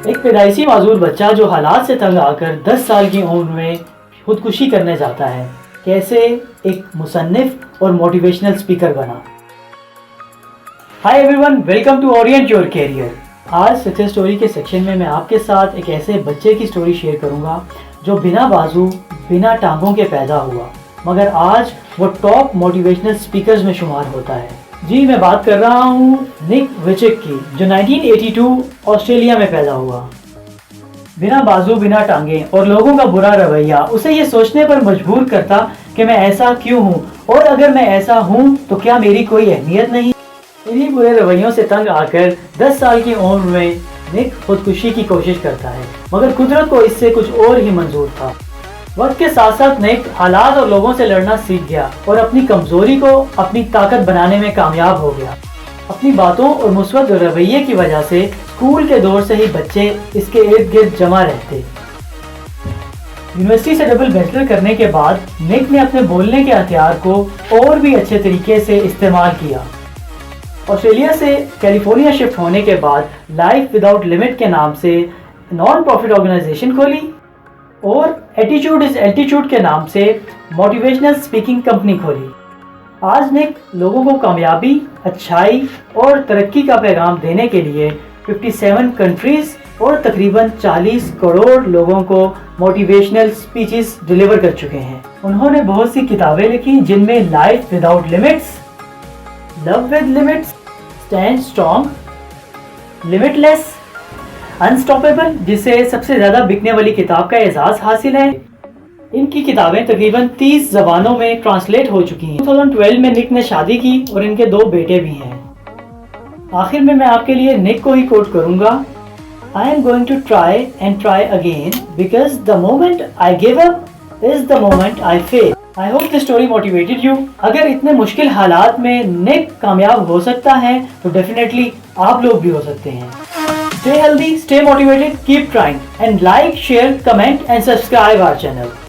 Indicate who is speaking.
Speaker 1: ایک پیدائشی معذور بچہ جو حالات سے تنگ آ کر 10 سال کی عمر میں خودکشی کرنے جاتا ہے، کیسے ایک مصنف اور موٹیویشنل اسپیکر بنا۔ Hi everyone, welcome to orient your career. آج سکسیس سٹوری کے سیکشن میں آپ کے ساتھ ایک ایسے بچے کی سٹوری شیئر کروں گا جو بنا بازو بنا ٹانگوں کے پیدا ہوا، مگر آج وہ ٹاپ موٹیویشنل اسپیکرز میں شمار ہوتا ہے۔ جی، میں بات کر رہا ہوں نک ویچک کی، جو 1982 آسٹریلیا میں پیدا ہوا۔ بنا بازو بنا ٹانگیں اور لوگوں کا برا رویہ اسے یہ سوچنے پر مجبور کرتا کہ میں ایسا کیوں ہوں، اور اگر میں ایسا ہوں تو کیا میری کوئی اہمیت نہیں۔ انہی برے رویوں سے تنگ آ کر 10 سال کی عمر میں نک خودکشی کی کوشش کرتا ہے، مگر قدرت کو اس سے کچھ اور ہی منظور تھا۔ وقت کے ساتھ ساتھ نک حالات اور لوگوں سے لڑنا سیکھ گیا اور اپنی کمزوری کو اپنی طاقت بنانے میں کامیاب ہو گیا۔ اپنی باتوں اور مثبت رویے کی وجہ سے اسکول کے دور سے ہی بچے اس کے ارد گرد جمع رہتے۔ یونیورسٹی سے ڈبل بیچلر کرنے کے بعد نک نے اپنے بولنے کے ہتھیار کو اور بھی اچھے طریقے سے استعمال کیا۔ آسٹریلیا سے کیلیفورنیا شفٹ ہونے کے بعد لائف وداؤٹ لمٹ کے نام سے نان پروفٹ آرگنائزیشن کھولی اور ایٹیٹیوڈ از الٹیٹیوڈ کے نام سے موٹیویشنل اسپیکنگ کمپنی کھولی۔ آج نک لوگوں کو کامیابی، اچھائی اور ترقی کا پیغام دینے کے لیے 57 کنٹریز اور تقریباً 40 کروڑ لوگوں کو موٹیویشنل اسپیچز ڈیلیور کر چکے ہیں۔ انہوں نے بہت سی کتابیں لکھی جن میں life without limits, love with limits, stand strong, limitless, unstoppable, جسے سب سے زیادہ بکنے والی کتاب کا اعزاز حاصل ہے۔ ان کی کتابیں تقریباً 30 زبانوں میں ٹرانسلیٹ ہو چکی ہیں۔ 2012 میں نک نے شادی کی اور ان کے 2 بیٹے بھی ہیں۔ آخر میں آپ کے لیے نک کو ہی کوٹ کروں گا: I am going to try and try again because the moment I give up is the moment I fail. I hope this story motivated you. اگر اتنے مشکل حالات میں نک کامیاب ہو سکتا ہے تو ڈیفینیٹلی آپ لوگ بھی ہو سکتے ہیں۔ Stay healthy, stay motivated, keep trying and like, share, comment and subscribe our channel.